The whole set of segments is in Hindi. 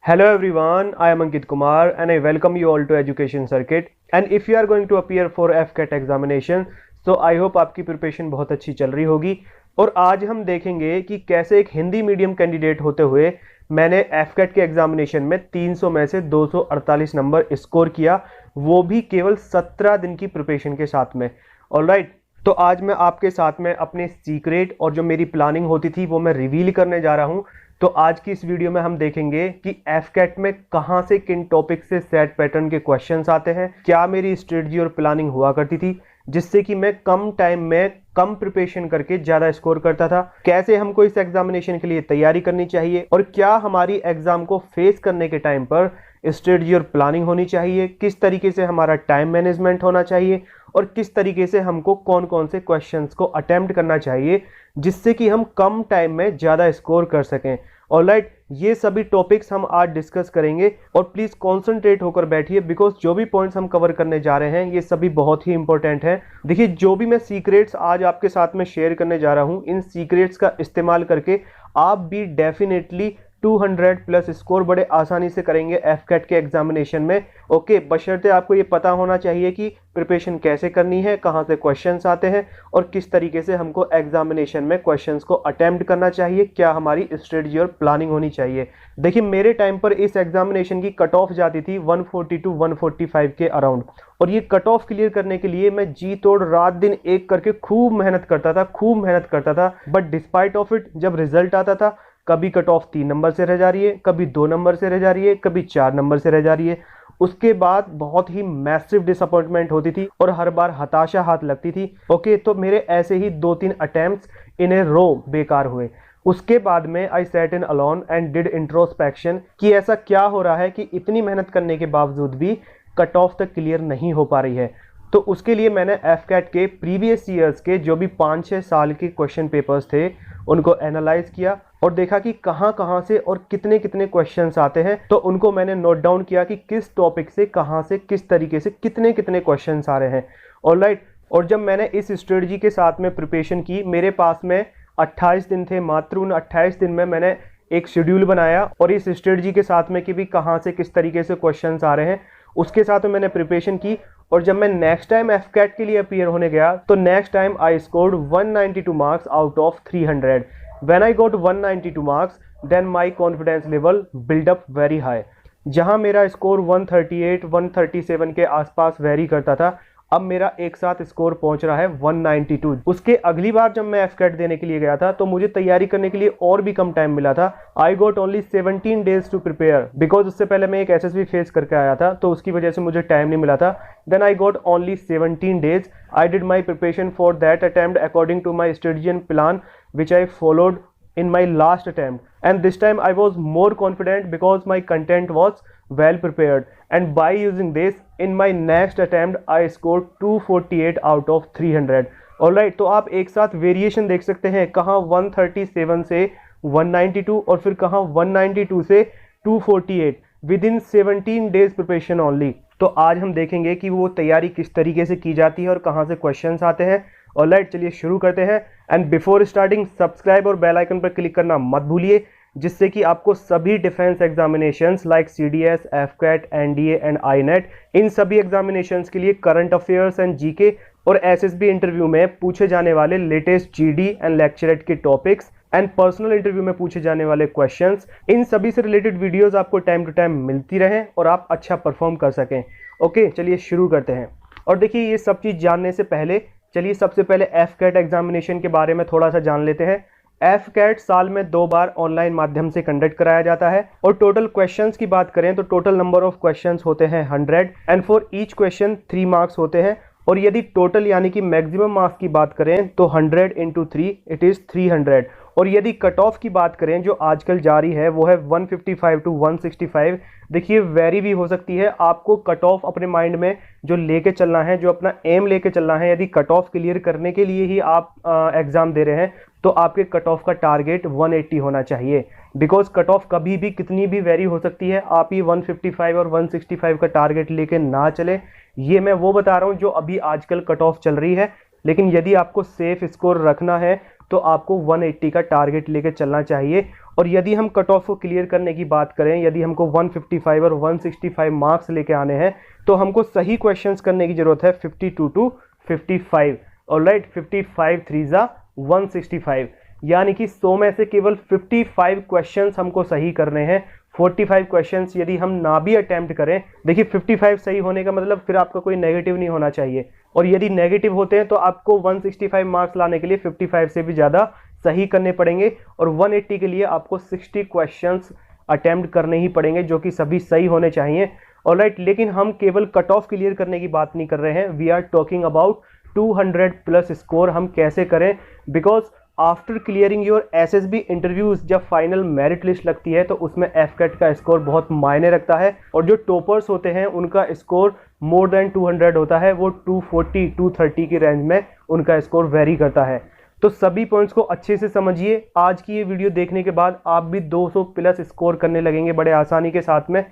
Hello everyone, I am Ankit Kumar and I welcome you all to Education Circuit. And if you are going to appear for FCAT examination, so I hope आपकी प्रिपरेशन बहुत अच्छी चल रही होगी। और आज हम देखेंगे कि कैसे एक हिंदी मीडियम कैंडिडेट होते हुए मैंने FCAT के एग्जामिनेशन में 300 में से 248 नंबर स्कोर किया, वो भी केवल 17 दिन की प्रिपरेशन के साथ में। ऑलराइट, तो आज मैं आपके साथ में अपने सीक्रेट और जो मेरी प्लानिंग होती थी वो मैं रिवील करने जा रहा हूँ। तो आज की इस वीडियो में हम देखेंगे कि FCAT में कहां से किन टॉपिक से सेट पैटर्न के क्वेश्चंस आते हैं, क्या मेरी स्ट्रेटजी और प्लानिंग हुआ करती थी जिससे कि मैं कम टाइम में कम प्रिपरेशन करके ज्यादा स्कोर करता था, कैसे हमको इस एग्जामिनेशन के लिए तैयारी करनी चाहिए और क्या हमारी एग्जाम को फेस करने के टाइम पर स्ट्रेटजी और प्लानिंग होनी चाहिए, किस तरीके से हमारा टाइम मैनेजमेंट होना चाहिए और किस तरीके से हमको कौन कौन से क्वेश्चंस को अटेम्प्ट करना चाहिए जिससे कि हम कम टाइम में ज़्यादा स्कोर कर सकें। ऑलराइट, ये सभी टॉपिक्स हम आज डिस्कस करेंगे और प्लीज़ कॉन्सेंट्रेट होकर बैठिए बिकॉज जो भी पॉइंट्स हम कवर करने जा रहे हैं ये सभी बहुत ही इंपॉर्टेंट हैं। देखिए, जो भी मैं सीक्रेट्स आज आपके साथ में शेयर करने जा रहा हूँ, इन सीक्रेट्स का इस्तेमाल करके आप भी डेफिनेटली 200 प्लस स्कोर बड़े आसानी से करेंगे FCAT के एग्जामिनेशन में। ओके, बशर्ते आपको ये पता होना चाहिए कि प्रिपरेशन कैसे करनी है, कहाँ से क्वेश्चंस आते हैं और किस तरीके से हमको एग्जामिनेशन में क्वेश्चंस को अटेम्प्ट करना चाहिए, क्या हमारी स्ट्रेटजी और प्लानिंग होनी चाहिए। देखिए, मेरे टाइम पर इस एग्जामिनेशन की कट ऑफ जाती थी 140 to 145 के अराउंड, और ये कट ऑफ क्लियर करने के लिए मैं जी तोड़ रात दिन एक करके खूब मेहनत करता था। बट डिस्पाइट ऑफ इट, जब रिजल्ट आता था कभी कट ऑफ 3 नंबर से रह जा रही है, कभी 2 नंबर से रह जा रही है, कभी 4 नंबर से रह जा रही है। उसके बाद बहुत ही मैसिव डिसअपॉइंटमेंट होती थी और हर बार हताशा हाथ लगती थी। ओके, तो मेरे ऐसे ही 2-3 अटेम्प्ट्स इन ए रो बेकार हुए। उसके बाद में I sat in alone and did introspection कि ऐसा क्या हो रहा है कि इतनी मेहनत करने के बावजूद भी कट ऑफ तक क्लियर नहीं हो पा रही है। तो उसके लिए मैंने FCAT के प्रीवियस ईयर्स के जो भी 5-6 साल के क्वेश्चन पेपर्स थे उनको एनालाइज किया और देखा कि कहाँ से और कितने क्वेश्चंस आते हैं। तो उनको मैंने नोट डाउन किया कि किस टॉपिक से कहाँ से किस तरीके से कितने क्वेश्चंस आ रहे हैं। ऑलराइट, और जब मैंने इस स्ट्रेटजी के साथ में प्रिपरेशन की, मेरे पास में 28 दिन थे। मात्र उन 28 दिन में मैंने एक शेड्यूल बनाया और इस स्ट्रेटजी के साथ में कि भी कहाँ से किस तरीके से क्वेश्चंस आ रहे हैं उसके साथ में मैंने प्रिपरेशन की। और जब मैं नेक्स्ट टाइम FCAT के लिए अपीयर होने गया तो next time I scored 192 marks out of 300। When I got 192 marks then my confidence level build up very high. जहां मेरा स्कोर 138 137 के आसपास वेरी करता था, अब मेरा एक साथ स्कोर पहुंच रहा है 192। उसके अगली बार जब मैं FCAT देने के लिए गया था तो मुझे तैयारी करने के लिए और भी कम टाइम मिला था। I got only 17 days to prepare because उससे पहले मैं एक SSB फेस करके आया था तो उसकी वजह से मुझे टाइम नहीं मिला था। Then I got only 17 days. I did my preparation for that attempt according to my strategy and plan which I followed in my last attempt, and this time I was more confident because my content was well prepared, and by using this in my next attempt I scored 248 out of 300। Alright, तो आप एक साथ वेरिएशन देख सकते हैं, कहाँ 137 से 192 और फिर कहाँ 192 से 248 with in 17 days preparation only. तो आज हम देखेंगे कि वो तैयारी किस तरीके से की जाती है और कहाँ से क्वेश्चंस आते हैं। ऑलराइट, चलिए शुरू करते हैं। एंड बिफोर स्टार्टिंग सब्सक्राइब और बेल आइकन पर क्लिक करना मत भूलिए जिससे कि आपको सभी defence examinations like CDS, FCAT, NDA and INET, इन सभी एग्जामिनेशंस के लिए करंट अफेयर्स एंड GK और SSB इंटरव्यू में पूछे जाने वाले लेटेस्ट GD एंड लेक्चरेट के टॉपिक्स एंड पर्सनल इंटरव्यू में पूछे जाने वाले क्वेश्चंस, इन सभी से रिलेटेड वीडियोस आपको टाइम टू टाइम मिलती रहें और आप अच्छा परफॉर्म कर सकें। ओके, चलिए शुरू करते हैं। और देखिए, ये सब चीज़ जानने से पहले चलिए सबसे पहले FCAT एग्जामिनेशन के बारे में थोड़ा सा जान लेते हैं। FCAT साल में 2 बार ऑनलाइन माध्यम से कंडक्ट कराया जाता है और टोटल क्वेश्चंस की बात करें तो टोटल नंबर ऑफ क्वेश्चंस होते हैं 100 and for each question 3 marks होते हैं। और यदि टोटल यानी कि मैक्सिमम मार्क्स की बात करें तो 100 into 3 इट इज़ 300। और यदि कट ऑफ की बात करें जो आजकल जारी है वो है 155 to 165। देखिए, वेरी भी हो सकती है, आपको कट ऑफ अपने माइंड में जो लेके चलना है, जो अपना एम लेके चलना है। यदि कट ऑफ क्लियर करने के लिए ही आप एग्जाम दे रहे हैं तो आपके कट ऑफ का टारगेट 180 होना चाहिए बिकॉज कट ऑफ कभी भी कितनी भी वेरी हो सकती है। आप ही 155 और 165 का टारगेट लेके ना चले। ये मैं वो बता रहा हूँ जो अभी आजकल कट ऑफ चल रही है, लेकिन यदि आपको सेफ स्कोर रखना है तो आपको 180 का टारगेट लेके चलना चाहिए। और यदि हम कट ऑफ को क्लियर करने की बात करें, यदि हमको 155 और 165 मार्क्स लेके आने हैं तो हमको सही क्वेश्चंस करने की जरूरत है 52 टू 55। ऑलराइट, 55 3 जा 165, यानी कि 100 में से केवल 55 क्वेश्चंस हमको सही करने हैं। 45 क्वेश्चंस यदि हम ना भी अटेम्प्ट करें, देखिए 55 सही होने का मतलब फिर आपका कोई नेगेटिव नहीं होना चाहिए, और यदि नेगेटिव होते हैं तो आपको 165 मार्क्स लाने के लिए 55 से भी ज़्यादा सही करने पड़ेंगे, और 180 के लिए आपको 60 क्वेश्चंस अटेम्प्ट करने ही पड़ेंगे जो कि सभी सही होने चाहिए। ऑलराइट, लेकिन हम केवल कट ऑफ क्लियर करने की बात नहीं कर रहे हैं, we are talking about 200 plus score हम कैसे करें। Because after clearing your SSB interviews जब फाइनल मेरिट लिस्ट लगती है तो उसमें एफकेट का स्कोर बहुत मायने रखता है, और जो टॉपर्स होते हैं उनका स्कोर मोर देन 200 होता है, वो 240 230 की रेंज में उनका स्कोर वेरी करता है। तो सभी पॉइंट्स को अच्छे से समझिए। आज की ये वीडियो देखने के बाद आप भी 200 प्लस स्कोर करने लगेंगे बड़े आसानी के साथ में।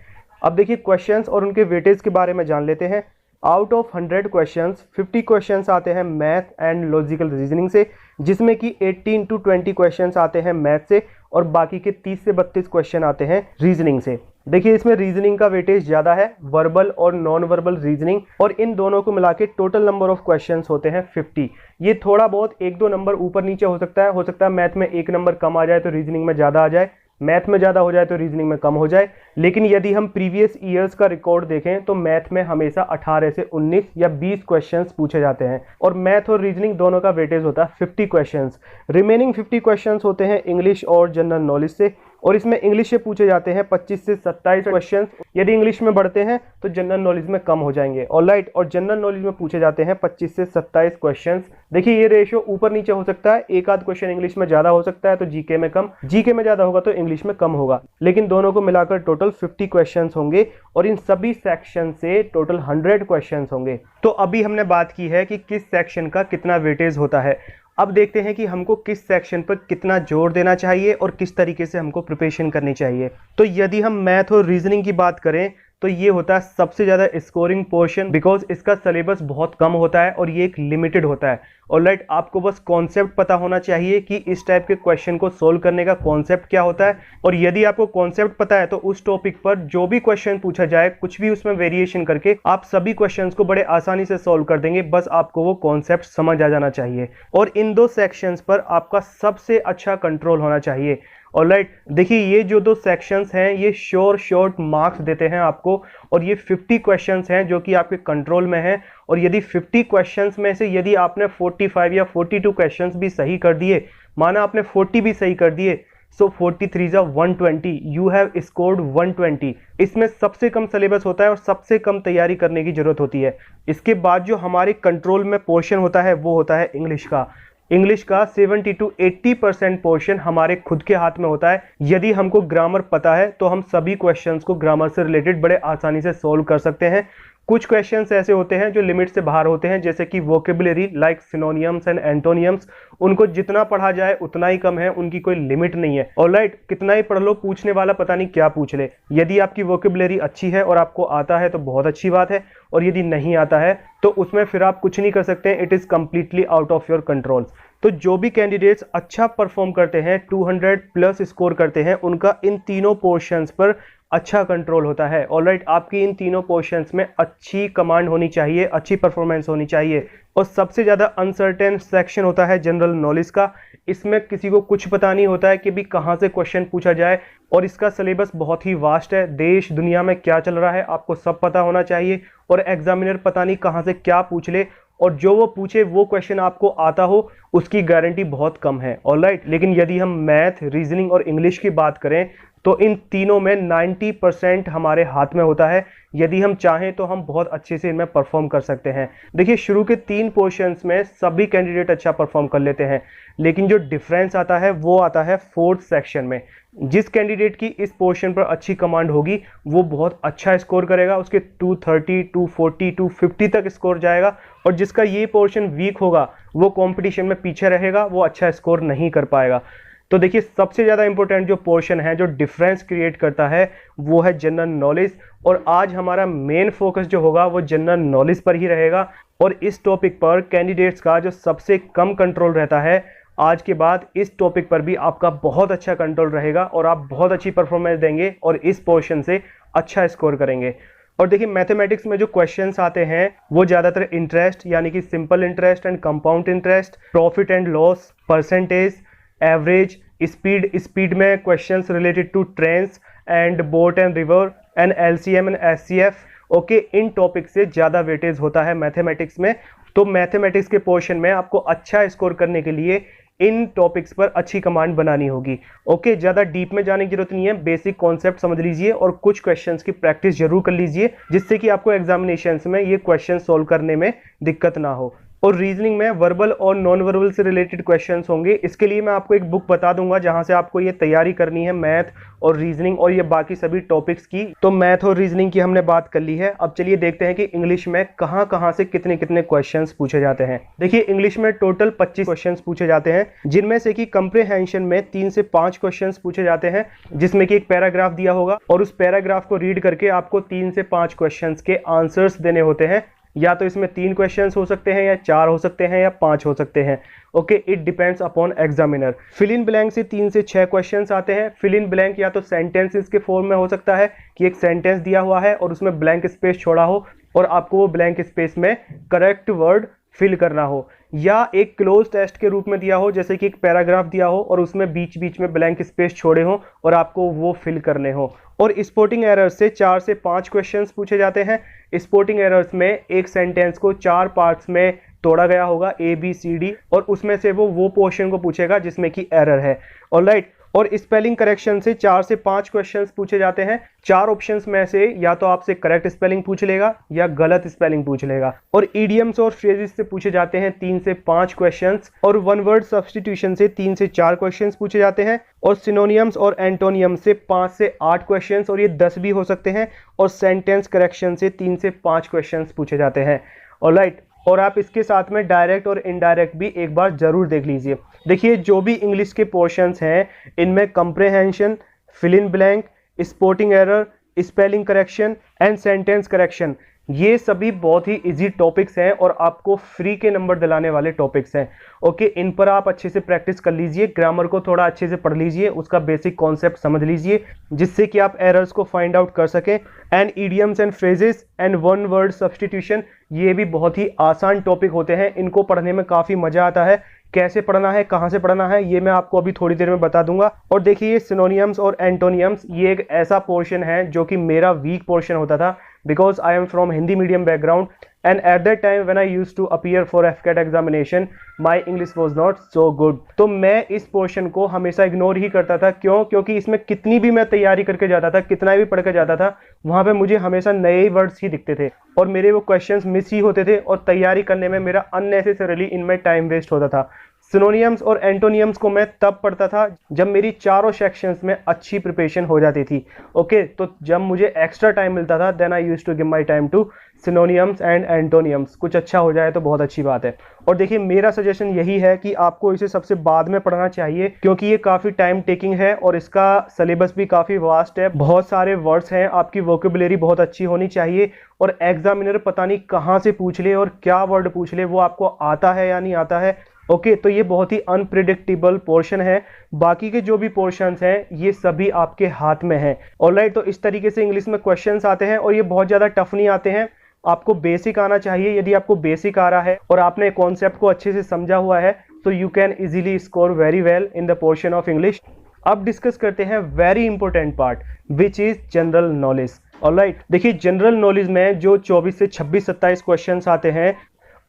अब देखिए क्वेश्चंस और उनके वेटेज के बारे में जान लेते हैं। आउट ऑफ 100 क्वेश्चंस 50 क्वेश्चंस आते हैं मैथ एंड लॉजिकल रीजनिंग से, जिसमें कि 18 टू 20 क्वेश्चंस आते हैं मैथ से, और बाकी के 30 से 32 क्वेश्चन आते हैं रीजनिंग से। देखिए इसमें रीजनिंग का वेटेज ज़्यादा है, वर्बल और नॉन वर्बल रीजनिंग, और इन दोनों को मिला के टोटल नंबर ऑफ क्वेश्चंस होते हैं 50। ये थोड़ा बहुत 1-2 नंबर ऊपर नीचे हो सकता है मैथ में 1 नंबर कम आ जाए तो रीजनिंग में ज़्यादा आ जाए, मैथ में ज़्यादा हो जाए तो रीजनिंग में कम हो जाए। लेकिन यदि हम प्रीवियस ईयर्स का रिकॉर्ड देखें तो मैथ में हमेशा 18 से 19 या 20 क्वेश्चंस पूछे जाते हैं, और मैथ और रीजनिंग दोनों का वेटेज होता है 50 क्वेश्चंस। रिमेनिंग 50 क्वेश्चंस होते हैं इंग्लिश और जनरल नॉलेज से, और इसमें इंग्लिश से पूछे जाते हैं 25 से 27 क्वेश्चंस। यदि इंग्लिश में बढ़ते हैं तो जनरल नॉलेज में कम हो जाएंगे। ऑलराइट, और जनरल नॉलेज में पूछे जाते हैं 25 से 27 क्वेश्चंस। देखिए ये रेशियो ऊपर नीचे हो सकता है, एक आध क्वेश्चन इंग्लिश में ज्यादा हो सकता है तो जीके में कम, जीके में ज्यादा होगा तो इंग्लिश में कम होगा, लेकिन दोनों को मिलाकर टोटल 50 क्वेश्चंस होंगे, और इन सभी सेक्शन से टोटल 100 क्वेश्चंस होंगे। तो अभी हमने बात की है कि किस सेक्शन का कितना वेटेज होता है। अब देखते हैं कि हमको किस सेक्शन पर कितना जोर देना चाहिए और किस तरीके से हमको प्रिपरेशन करनी चाहिए। तो यदि हम मैथ और रीजनिंग की बात करें तो ये होता है सबसे ज़्यादा स्कोरिंग पोर्शन, बिकॉज इसका सिलेबस बहुत कम होता है और ये एक लिमिटेड होता है। ऑलराइट, आपको बस कॉन्सेप्ट पता होना चाहिए कि इस टाइप के क्वेश्चन को सोल्व करने का कॉन्सेप्ट क्या होता है, और यदि आपको कॉन्सेप्ट पता है तो उस टॉपिक पर जो भी क्वेश्चन पूछा जाए, कुछ भी उसमें वेरिएशन करके आप सभी क्वेश्चंस को बड़े आसानी से सोल्व कर देंगे। बस आपको वो कॉन्सेप्ट समझ आ जाना चाहिए, और इन 2 सेक्शंस पर आपका सबसे अच्छा कंट्रोल होना चाहिए। ऑलराइट, देखिए ये जो 2 सेक्शंस हैं ये शॉर्ट मार्क्स देते हैं आपको, और ये 50 क्वेश्चंस हैं जो कि आपके कंट्रोल में हैं। और यदि 50 क्वेश्चंस में से यदि आपने 45 या 42 क्वेश्चंस भी सही कर दिए, माना आपने 40 भी सही कर दिए, सो 43 जा 120, यू हैव स्कोर्ड 120। इसमें सबसे कम सिलेबस होता है और सबसे कम तैयारी करने की जरूरत होती है। इसके बाद जो हमारे कंट्रोल में पोर्शन होता है वो होता है इंग्लिश का। इंग्लिश का 70 टू 80% पोर्शन हमारे खुद के हाथ में होता है। यदि हमको ग्रामर पता है तो हम सभी क्वेश्चंस को ग्रामर से रिलेटेड बड़े आसानी से सोल्व कर सकते हैं। कुछ क्वेश्चंस ऐसे होते हैं जो लिमिट से बाहर होते हैं, जैसे कि वोकेबुलरी लाइक सिनोनियम्स एंड एंटोनियम्स, उनको जितना पढ़ा जाए उतना ही कम है, उनकी कोई लिमिट नहीं है। ऑलराइट, कितना ही पढ़ लो, पूछने वाला पता नहीं क्या पूछ ले। यदि आपकी वोकेबुलरी अच्छी है और आपको आता है तो बहुत अच्छी बात है, और यदि नहीं आता है तो उसमें फिर आप कुछ नहीं कर सकते, it is completely out of your control. तो जो भी कैंडिडेट्स अच्छा परफॉर्म करते हैं, 200 प्लस स्कोर करते हैं, उनका इन तीनों पोर्शंस पर अच्छा कंट्रोल होता है। ऑलराइट, आपकी इन तीनों पोर्शंस में अच्छी कमांड होनी चाहिए, अच्छी परफॉर्मेंस होनी चाहिए। और सबसे ज़्यादा अनसर्टेन सेक्शन होता है जनरल नॉलेज का। इसमें किसी को कुछ पता नहीं होता है कि भी कहाँ से क्वेश्चन पूछा जाए, और इसका सिलेबस बहुत ही वास्ट है। देश दुनिया में क्या चल रहा है आपको सब पता होना चाहिए, और एग्जामिनर पता नहीं कहाँ से क्या पूछ ले, और जो वो पूछे वो क्वेश्चन आपको आता हो उसकी गारंटी बहुत कम है। ऑलराइट, लेकिन यदि हम मैथ, रीजनिंग और इंग्लिश की बात करें तो इन तीनों में 90% हमारे हाथ में होता है। यदि हम चाहें तो हम बहुत अच्छे से इनमें परफॉर्म कर सकते हैं। देखिए शुरू के 3 पोर्शंस में सभी कैंडिडेट अच्छा परफॉर्म कर लेते हैं, लेकिन जो डिफरेंस आता है वो आता है 4th सेक्शन में। जिस कैंडिडेट की इस पोर्शन पर अच्छी कमांड होगी वो बहुत अच्छा स्कोर करेगा, उसके 230, 240, 250 तक स्कोर जाएगा, और जिसका ये पोर्शन वीक होगा वो कंपटीशन में पीछे रहेगा, वो अच्छा स्कोर नहीं कर पाएगा। तो देखिए सबसे ज़्यादा इंपॉर्टेंट जो पोर्शन है, जो डिफरेंस क्रिएट करता है, वो है जनरल नॉलेज। और आज हमारा मेन फोकस जो होगा वो जनरल नॉलेज पर ही रहेगा, और इस टॉपिक पर कैंडिडेट्स का जो सबसे कम कंट्रोल रहता है आज के बाद इस टॉपिक पर भी आपका बहुत अच्छा कंट्रोल रहेगा और आप बहुत अच्छी परफॉर्मेंस देंगे और इस पोर्शन से अच्छा स्कोर करेंगे। और देखिए मैथमेटिक्स में जो क्वेश्चंस आते हैं वो ज़्यादातर इंटरेस्ट यानी कि simple interest and compound interest, profit and loss, percentage, average, speed में questions related to trains and boat and river and LCM and HCF, okay, इन टॉपिक से ज़्यादा वेटेज होता है मैथमेटिक्स में। तो मैथमेटिक्स के पोर्शन में आपको अच्छा स्कोर करने के लिए इन टॉपिक्स पर अच्छी कमांड बनानी होगी। ओके, ज़्यादा डीप में जाने की जरूरत नहीं है, बेसिक कॉन्सेप्ट समझ लीजिए और कुछ क्वेश्चंस की प्रैक्टिस जरूर कर लीजिए जिससे कि आपको एग्जामिनेशंस में ये क्वेश्चन सॉल्व करने में दिक्कत ना हो। और रीजनिंग में वर्बल और नॉन वर्बल से रिलेटेड क्वेश्चंस होंगे। इसके लिए मैं आपको एक बुक बता दूंगा जहां से आपको ये तैयारी करनी है मैथ और रीजनिंग और ये बाकी सभी टॉपिक्स की। तो मैथ और रीजनिंग की हमने बात कर ली है। अब चलिए देखते हैं कि इंग्लिश में कहां से कितने कितने क्वेश्चंस पूछे जाते हैं। देखिए इंग्लिश में टोटल 25 क्वेश्चंस पूछे जाते हैं, जिनमें से कि कंप्रिहेंशन में 3 से 5 क्वेश्चंस पूछे जाते हैं, जिसमें कि एक पैराग्राफ दिया होगा और उस पैराग्राफ को रीड करके आपको 3 से 5 क्वेश्चंस के आंसर्स देने होते हैं। या तो इसमें 3 क्वेश्चंस हो सकते हैं या 4 हो सकते हैं या 5 हो सकते हैं। Okay, it depends upon examiner. Fill in blank से 3 से 6 क्वेश्चंस आते हैं। फिल इन ब्लैंक या तो सेंटेंसेस के फॉर्म में हो सकता है कि एक सेंटेंस दिया हुआ है और उसमें ब्लैंक स्पेस छोड़ा हो और आपको वो ब्लैंक स्पेस में करेक्ट वर्ड फिल करना हो, या एक क्लोज टेस्ट के रूप में दिया हो जैसे कि एक पैराग्राफ दिया हो और उसमें बीच बीच में ब्लैंक स्पेस छोड़े हो और आपको वो फिल करने हो। और स्पोर्टिंग एरर्स से 4 से 5 क्वेश्चंस पूछे जाते हैं। स्पोर्टिंग एरर्स में एक सेंटेंस को 4 पार्ट्स में तोड़ा गया होगा ABCD और उसमें से वो पोर्शन को पूछेगा जिसमें कि एरर है। ऑलराइट, और स्पेलिंग करेक्शन से 4 से 5 क्वेश्चंस पूछे जाते हैं। 4 ऑप्शंस में से या तो आपसे करेक्ट स्पेलिंग पूछ लेगा या गलत स्पेलिंग पूछ लेगा। और इडियम्स और फ्रेजेस से पूछे जाते हैं 3 से 5 क्वेश्चंस। और वन वर्ड सब्स्टिट्यूशन से 3 से 4 क्वेश्चंस पूछे जाते हैं। और सिनोनियम्स और एंटोनियम से 5 से 8 क्वेश्चंस और ये 10 भी हो सकते हैं। और सेंटेंस करेक्शन से 3 से 5 क्वेश्चंस पूछे जाते हैं। ऑलराइट, और आप इसके साथ में डायरेक्ट और इनडायरेक्ट भी एक बार जरूर देख लीजिए। देखिए जो भी इंग्लिश के पोर्शंस हैं इनमें comprehension, fill in blank, sporting error, spelling correction and sentence correction, ये सभी बहुत ही इजी टॉपिक्स हैं और आपको फ्री के नंबर दिलाने वाले टॉपिक्स हैं। ओके, इन पर आप अच्छे से प्रैक्टिस कर लीजिए, ग्रामर को थोड़ा अच्छे से पढ़ लीजिए, उसका बेसिक कॉन्सेप्ट समझ लीजिए जिससे कि आप एरर्स को फाइंड आउट कर सकें। And idioms and phrases and one word substitution, ये भी बहुत ही आसान टॉपिक होते हैं, इनको पढ़ने में काफ़ी मज़ा आता है। कैसे पढ़ना है, कहाँ से पढ़ना है, ये मैं आपको अभी थोड़ी देर में बता दूंगा। और देखिए सिनोनियम्स और एंटोनियम्स, ये एक ऐसा पोर्शन है जो कि मेरा वीक पोर्शन होता था because I am from Hindi medium background and at that time when I used to appear for FCAT examination my English was not so good। तो मैं इस पोर्शन को हमेशा इग्नोर ही करता था। क्यों? क्योंकि इसमें कितनी भी मैं तैयारी करके जाता था, कितना भी पढ़ के जाता था, वहाँ पे मुझे हमेशा नए वर्ड्स ही दिखते थे और मेरे वो क्वेश्चंस मिस ही होते थे और तैयारी करने में मेरा अननेसेसरीली इनमें टाइम वेस्ट होता था। सिनोनियम्स और एंटोनियम्स को मैं तब पढ़ता था जब मेरी चारों सेक्शंस में अच्छी प्रिपरेशन हो जाती थी। ओके, तो जब मुझे एक्स्ट्रा टाइम मिलता था then I used to give my time to synonyms and antonyms. कुछ अच्छा हो जाए तो बहुत अच्छी बात है। और देखिए मेरा सजेशन यही है कि आपको इसे सबसे बाद में पढ़ना चाहिए क्योंकि ये काफ़ी टाइम टेकिंग है और इसका सिलेबस भी काफ़ी वास्ट है, बहुत सारे वर्ड्स हैं, आपकी वोकेबुलरी बहुत अच्छी होनी चाहिए और एग्जामिनर पता नहीं कहाँ से पूछ ले और क्या वर्ड पूछ ले, वो आपको आता है या नहीं आता है। ओके, तो ये बहुत ही अनप्रिडिक्टेबल पोर्शन है। बाकी के जो भी पोर्शंस हैं ये सभी आपके हाथ में हैं। ऑलराइट, तो इस तरीके से इंग्लिश में क्वेश्चंस आते हैं और ये बहुत ज़्यादा टफ नहीं आते हैं। आपको बेसिक आना चाहिए। यदि आपको बेसिक आ रहा है और आपने कॉन्सेप्ट को अच्छे से समझा हुआ है तो you can easily score very well in the portion of English. अब डिस्कस करते हैं very important part which is general knowledge. Alright, देखिए जनरल नॉलेज में जो 24 से 26 27 क्वेश्चंस आते हैं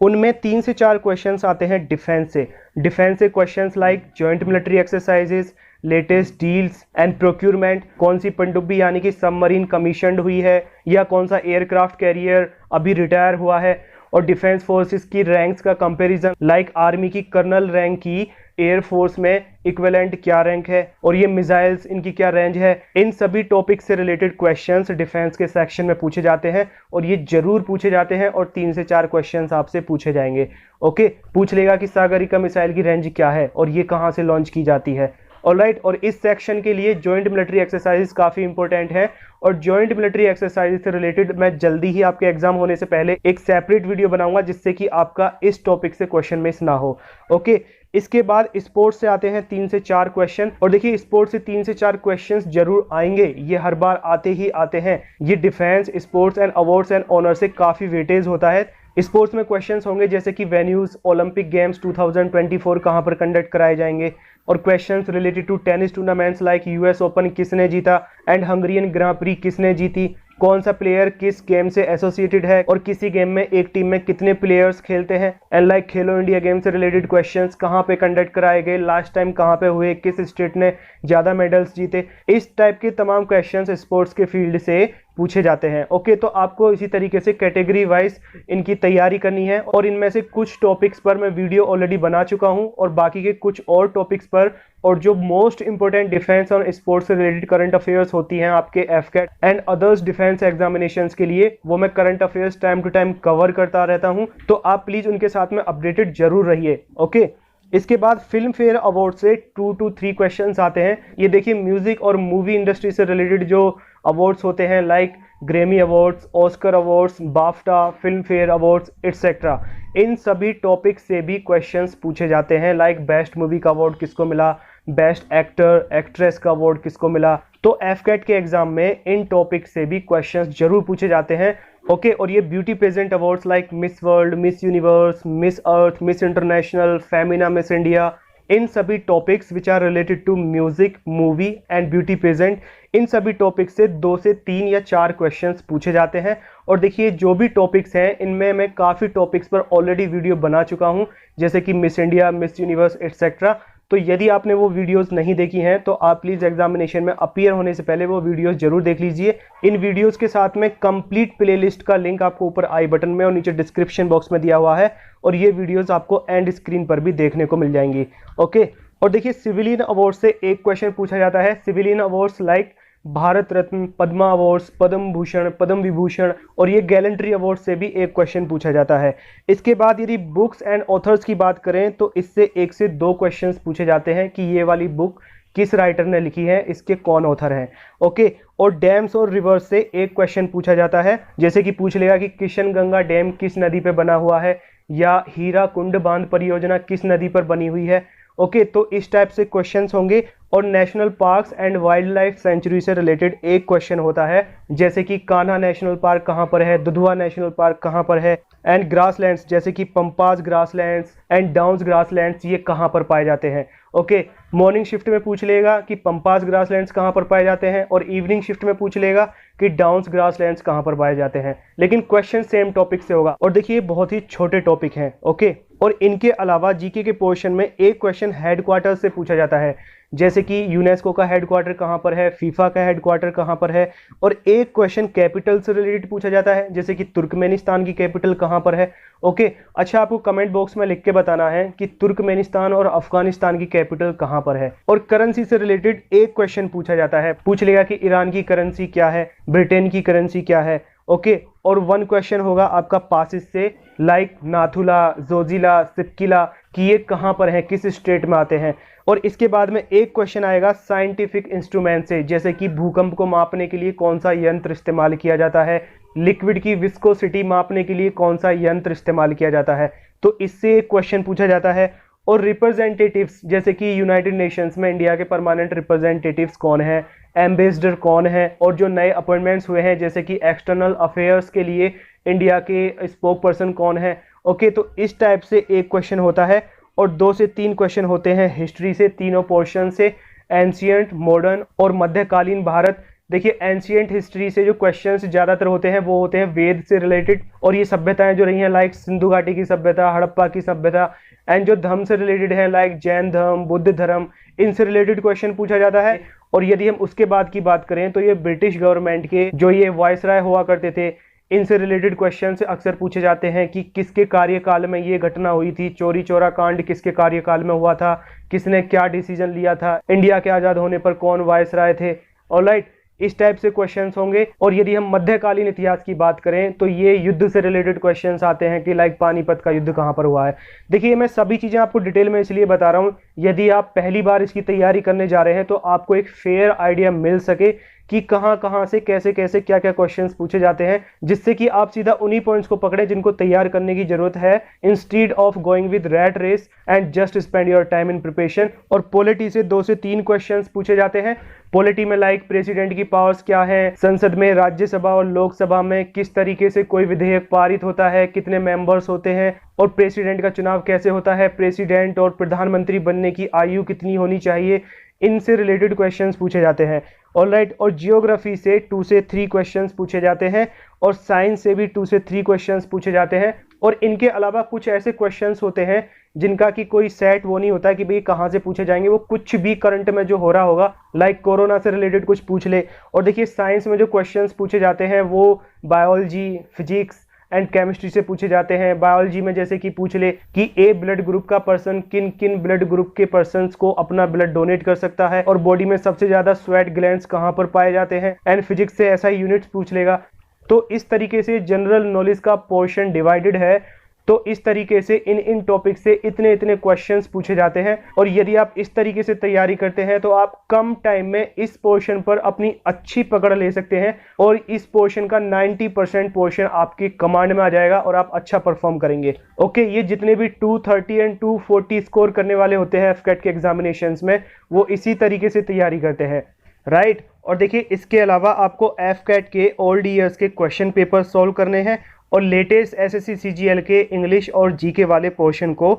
उनमें 3 से 4 क्वेश्चंस आते हैं डिफेंस से। डिफेंस से questions like joint military exercises, latest deals and procurement, कौन सी पनडुब्बी यानी कि सबमरीन कमीशनड हुई है या कौन सा एयरक्राफ्ट कैरियर अभी रिटायर हुआ है, और डिफेंस फोर्सेस की रैंक्स का कंपैरिजन लाइक आर्मी की कर्नल रैंक की एयर फोर्स में इक्विवेलेंट क्या रैंक है और ये मिसाइल्स इनकी क्या रेंज है। इन सभी टॉपिक से रिलेटेड क्वेश्चंस डिफेंस के सेक्शन में पूछे जाते हैं और ये जरूर पूछे जाते हैं और 3 से 4 क्वेश्चंस आपसे पूछे जाएंगे। ओके, पूछ लेगा कि सागरिका मिसाइल की रेंज क्या है और ये कहाँ से लॉन्च की जाती है। ऑलराइट, और इस सेक्शन के लिए जॉइंट मिलिट्री एक्सरसाइज काफ़ी इंपॉर्टेंट है और जॉइंट मिलिट्री एक्सरसाइज से रिलेटेड मैं जल्दी ही आपके एग्जाम होने से पहले एक सेपरेट वीडियो बनाऊंगा जिससे कि आपका इस टॉपिक से क्वेश्चन मिस ना हो। ओके, इसके बाद स्पोर्ट्स से आते हैं 3 से 4 क्वेश्चन, और देखिए स्पोर्ट्स से 3 से 4 क्वेश्चंस जरूर आएंगे, ये हर बार आते ही आते हैं। ये defence, sports and awards and honour से काफी वेटेज होता है। स्पोर्ट्स में क्वेश्चंस होंगे जैसे कि वेन्यूज, ओलंपिक गेम्स 2024 कहां पर कंडक्ट कराए जाएंगे, और questions related to tennis tournaments like US Open किसने जीता एंड हंगरियन ग्रां प्री किसने जीती, कौन सा प्लेयर किस गेम से एसोसिएटेड है, और किसी गेम में एक टीम में कितने प्लेयर्स खेलते हैं, and like Khelo India game से रिलेटेड क्वेश्चंस, कहां पे कंडक्ट कराए गए, लास्ट टाइम कहां पे हुए, किस स्टेट ने ज्यादा मेडल्स जीते। इस टाइप के तमाम क्वेश्चंस स्पोर्ट्स के फील्ड से पूछे जाते हैं। ओके, तो आपको इसी तरीके से कैटेगरी वाइज इनकी तैयारी करनी है, और इनमें से कुछ टॉपिक्स पर मैं वीडियो ऑलरेडी बना चुका हूं, और बाकी के कुछ और टॉपिक्स पर, और जो मोस्ट इंपोर्टेंट डिफेंस और स्पोर्ट्स से रिलेटेड करंट अफेयर्स होती हैं आपके AFCAT and others defence examinations के लिए, वो मैं current affairs time to time cover करता रहता हूं, तो आप प्लीज उनके साथ में अपडेटेड जरूर रहिए। ओके, इसके बाद फिल्म फेयर अवार्ड से 2 to 3 क्वेश्चंस आते हैं। ये देखिए म्यूजिक और मूवी इंडस्ट्री से रिलेटेड जो अवार्ड्स होते हैं like Grammy awards, Oscar awards, BAFTA, Filmfare awards etcetera, इन सभी टॉपिक से भी क्वेश्चंस पूछे जाते हैं। लाइक बेस्ट मूवी का अवार्ड किसको मिला, बेस्ट एक्टर एक्ट्रेस का अवार्ड किसको मिला। तो एफकेट के एग्जाम में इन टॉपिक से भी क्वेश्चंस जरूर पूछे जाते हैं। ओके, और ये beauty pageant awards like Miss World, Miss Universe, Miss Earth, Miss International, Femina Miss India, इन सभी topics which are related to music, movie and beauty pageant, इन सभी टॉपिक्स से 2 से 3 या 4 क्वेश्चंस पूछे जाते हैं। और देखिए जो भी टॉपिक्स हैं इनमें मैं काफ़ी टॉपिक्स पर ऑलरेडी वीडियो बना चुका हूं, जैसे कि miss India, miss universe etcetera. तो यदि आपने वो वीडियोस नहीं देखी हैं तो आप प्लीज़ एग्जामिनेशन में अपीयर होने से पहले वो वीडियोस जरूर देख लीजिए। इन वीडियोस के साथ में कंप्लीट प्लेलिस्ट का लिंक आपको ऊपर आई बटन में और नीचे डिस्क्रिप्शन बॉक्स में दिया हुआ है, और ये वीडियोस आपको एंड स्क्रीन पर भी देखने को मिल जाएंगी। ओके, और देखिए सिविलियन अवार्ड से एक क्वेश्चन पूछा जाता है। Civilian awards like Bharat Ratna, Padma awards, Padma Bhushan, Padma Vibhushan, और ये गैलेंट्री अवार्ड से भी एक क्वेश्चन पूछा जाता है। इसके बाद यदि बुक्स एंड ऑथर्स की बात करें तो इससे 1 से 2 क्वेश्चंस पूछे जाते हैं कि ये वाली बुक किस राइटर ने लिखी है, इसके कौन ऑथर हैं। ओके, और डैम्स और रिवर्स से एक क्वेश्चन पूछा जाता है, जैसे कि पूछ लेगा कि किशनगंगा डैम किस नदी पर बना हुआ है, या हीरा कुंड बांध परियोजना किस नदी पर बनी हुई है। ओके, तो इस टाइप से क्वेश्चंस होंगे। और national parks and wild life sanctuary से रिलेटेड एक क्वेश्चन होता है, जैसे कि कान्हा नेशनल पार्क कहाँ पर है, दुधवा नेशनल पार्क कहाँ पर है, एंड ग्रासलैंड्स जैसे कि pampas grasslands and downs grasslands ये कहाँ पर पाए जाते हैं। ओके, मॉर्निंग शिफ्ट में पूछ लेगा कि पंपास ग्रासलैंड्स कहाँ पर पाए जाते हैं, और इवनिंग शिफ्ट में पूछ लेगा कि डाउन्स ग्रासलैंड्स कहाँ पर पाए जाते हैं, लेकिन क्वेश्चन सेम टॉपिक से होगा। और देखिए बहुत ही छोटे टॉपिक हैं। ओके, और इनके अलावा जीके के पोर्शन में एक क्वेश्चन हेडक्वार्टर से पूछा जाता है, जैसे कि यूनेस्को का हेडक्वार्टर कहाँ पर है, फीफा का हेडक्वार्टर कहाँ पर है, और एक क्वेश्चन कैपिटल से रिलेटेड पूछा जाता है, जैसे कि तुर्कमेनिस्तान की कैपिटल कहाँ पर है। ओके, अच्छा आपको कमेंट बॉक्स में लिख के बताना है कि तुर्कमेनिस्तान और अफगानिस्तान की कैपिटल कहाँ पर है। और करेंसी से रिलेटेड एक क्वेश्चन पूछा जाता है, पूछ लेगा कि ईरान की करेंसी क्या है, ब्रिटेन की करेंसी क्या है। ओके, और 1 क्वेश्चन होगा आपका पासिस से, लाइक नाथुला, जोजिला, सिपकिला कि ये कहाँ पर है, किस स्टेट में आते हैं। और इसके बाद में एक क्वेश्चन आएगा साइंटिफिक इंस्ट्रूमेंट से, जैसे कि भूकंप को मापने के लिए कौन सा यंत्र इस्तेमाल किया जाता है, लिक्विड की विस्कोसिटी मापने के लिए कौन सा यंत्र इस्तेमाल किया जाता है, तो इससे एक क्वेश्चन पूछा जाता है। और रिप्रेजेंटेटिव्स, जैसे कि यूनाइटेड नेशंस में इंडिया के परमानेंट रिप्रेजेंटेटिव्स कौन है, एम्बेसडर कौन है, और जो नए अपॉइंटमेंट्स हुए हैं जैसे कि एक्सटर्नल अफेयर्स के लिए इंडिया के स्पोक पर्सन कौन है। ओके, तो इस टाइप से एक क्वेश्चन होता है। और 2 से 3 क्वेश्चन होते हैं हिस्ट्री से, तीनों पोर्शन से, एंशियंट, मॉडर्न और मध्यकालीन भारत। देखिए एंशियंट हिस्ट्री से जो क्वेश्चंस ज़्यादातर होते हैं वो होते हैं वेद से रिलेटेड, और ये सभ्यताएं जो रही हैं लाइक सिंधु घाटी की सभ्यता, हड़प्पा की सभ्यता, एंड जो धर्म से रिलेटेड है लाइक जैन धर्म, बुद्ध धर्म, इनसे रिलेटेड क्वेश्चन पूछा जाता है। और यदि हम उसके बाद की बात करें तो ये ब्रिटिश गवर्नमेंट के जो ये वायसराय हुआ करते थे, इनसे रिलेटेड क्वेश्चन अक्सर पूछे जाते हैं कि किसके कार्यकाल में ये घटना हुई थी, चोरी चोरा कांड किसके कार्यकाल में हुआ था, किसने क्या डिसीजन लिया था, इंडिया के आज़ाद होने पर कौन वायसराय थे। ऑलराइट, इस टाइप से क्वेश्चंस होंगे। और यदि हम मध्यकालीन इतिहास की बात करें तो ये युद्ध से रिलेटेड क्वेश्चंस आते हैं कि लाइक पानीपत का युद्ध कहाँ पर हुआ है। देखिए मैं सभी चीज़ें आपको डिटेल में इसलिए बता रहा हूँ, यदि आप पहली बार इसकी तैयारी करने जा रहे हैं तो आपको एक फेयर आइडिया मिल सके कि कहां कहां से कैसे कैसे क्या क्या क्वेश्चंस पूछे जाते हैं, जिससे कि आप सीधा उन्हीं पॉइंट्स को पकड़े जिनको तैयार करने की जरूरत है, instead of going with rat race and just spend your time in preparation. और पॉलिटी से 2 से 3 क्वेश्चंस पूछे जाते हैं। पॉलिटी में लाइक प्रेसिडेंट की पावर्स क्या है, संसद में, राज्यसभा और लोकसभा में किस तरीके से कोई विधेयक पारित होता है, कितने मेंबर्स होते हैं, और प्रेसिडेंट का चुनाव कैसे होता है, प्रेसिडेंट और प्रधानमंत्री बनने की आयु कितनी होनी चाहिए, इनसे रिलेटेड क्वेश्चंस पूछे जाते हैं। ऑलराइट, और जियोग्राफी से 2 से 3 क्वेश्चंस पूछे जाते हैं, और साइंस से भी 2 से 3 क्वेश्चंस पूछे जाते हैं। और इनके अलावा कुछ ऐसे क्वेश्चंस होते हैं जिनका कि कोई सेट वो नहीं होता है कि भाई कहाँ से पूछे जाएंगे, वो कुछ भी करंट में जो हो रहा होगा, लाइक कोरोना से रिलेटेड कुछ पूछ ले। और देखिए साइंस में जो क्वेश्चंस पूछे जाते हैं वो बायोलॉजी, फिजिक्स एंड केमिस्ट्री से पूछे जाते हैं। बायोलॉजी में जैसे कि पूछ ले कि ए ब्लड ग्रुप का पर्सन किन किन ब्लड ग्रुप के पर्सन्स को अपना ब्लड डोनेट कर सकता है, और बॉडी में सबसे ज्यादा स्वेट ग्लैंड्स कहाँ पर पाए जाते हैं। एंड फिजिक्स से ऐसा यूनिट्स पूछ लेगा। तो इस तरीके से जनरल नॉलेज का पोर्शन डिवाइडेड है। तो इस तरीके से इन टॉपिक से इतने इतने क्वेश्चंस पूछे जाते हैं, और यदि आप इस तरीके से तैयारी करते हैं तो आप कम टाइम में इस पोर्शन पर अपनी अच्छी पकड़ ले सकते हैं, और इस पोर्शन का 90% पोर्शन आपकी कमांड में आ जाएगा और आप अच्छा परफॉर्म करेंगे। ओके, ये जितने भी 230 एंड 240 स्कोर करने वाले होते हैं एफकेट के एग्जामिनेशंस में, वो इसी तरीके से तैयारी करते हैं, राइट। और देखिए इसके अलावा आपको एफकेट के ओल्ड ईयर्स के क्वेश्चन पेपर सॉल्व करने हैं, और लेटेस्ट एसएससी सीजीएल के इंग्लिश और जीके वाले पोर्शन को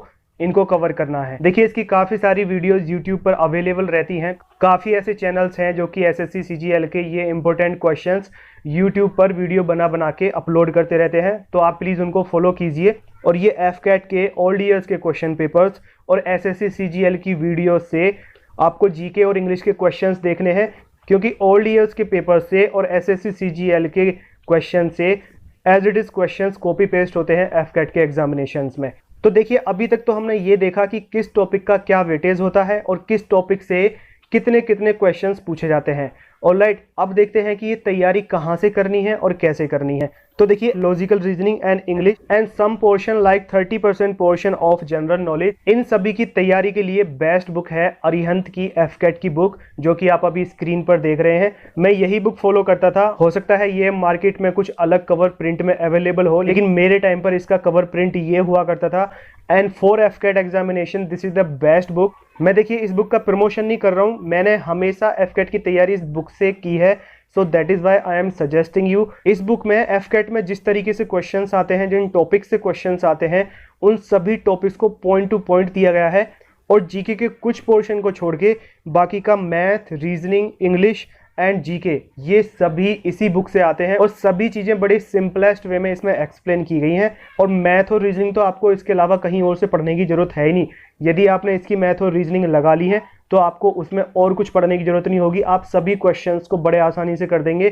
इनको कवर करना है। देखिए इसकी काफ़ी सारी वीडियोस यूट्यूब पर अवेलेबल रहती हैं। काफ़ी ऐसे चैनल्स हैं जो कि एसएससी सीजीएल के ये इंपॉर्टेंट क्वेश्चंस यूट्यूब पर वीडियो बना के अपलोड करते रहते हैं, तो आप प्लीज़ उनको फॉलो कीजिए। और ये एफकेट के ओल्ड ईयर्स के क्वेश्चन पेपर्स और एसएससी सीजीएल की वीडियो से आपको जीके और इंग्लिश के क्वेश्चंस देखने हैं, क्योंकि ओल्ड ईयर्स के पेपर से और एसएससी सीजीएल के क्वेश्चन से as it is questions copy paste होते हैं एफकेट के एग्जामिनेशंस में। तो देखिए अभी तक तो हमने ये देखा कि किस टॉपिक का क्या वेटेज होता है और किस टॉपिक से कितने कितने क्वेश्चंस पूछे जाते हैं। ऑलराइट, अब देखते हैं कि ये तैयारी कहाँ से करनी है और कैसे करनी है। तो देखिए logical reasoning and English and some portion like 30% portion of general knowledge, इन सभी की तैयारी के लिए बेस्ट बुक है अरिहंत की एफकेट की बुक, जो कि आप अभी स्क्रीन पर देख रहे हैं। मैं यही बुक फॉलो करता था। हो सकता है ये मार्केट में कुछ अलग कवर प्रिंट में अवेलेबल हो, लेकिन मेरे टाइम पर इसका कवर प्रिंट ये हुआ करता था। And for AFCAT examination this is the best book. मैं देखिए इस बुक का प्रमोशन नहीं कर रहा हूँ, मैंने हमेशा एफकेट की तैयारी इस बुक से की है, so that is why I am suggesting you. इस बुक में एफकेट में जिस तरीके से क्वेश्चंस आते हैं, जिन टॉपिक से क्वेश्चंस आते हैं, उन सभी टॉपिक्स को पॉइंट टू पॉइंट दिया गया है, और जीके के कुछ पोर्शन को छोड़ के बाकी का math, reasoning, English and GK ये सभी इसी बुक से आते हैं, और सभी चीज़ें बड़ी सिंपलेस्ट वे में इसमें एक्सप्लेन की गई हैं। और मैथ और रीजनिंग तो आपको इसके अलावा कहीं और से पढ़ने की जरूरत है ही नहीं। यदि आपने इसकी मैथ और रीजनिंग लगा ली है तो आपको उसमें और कुछ पढ़ने की जरूरत नहीं होगी, आप सभी क्वेश्चंस को बड़े आसानी से कर देंगे।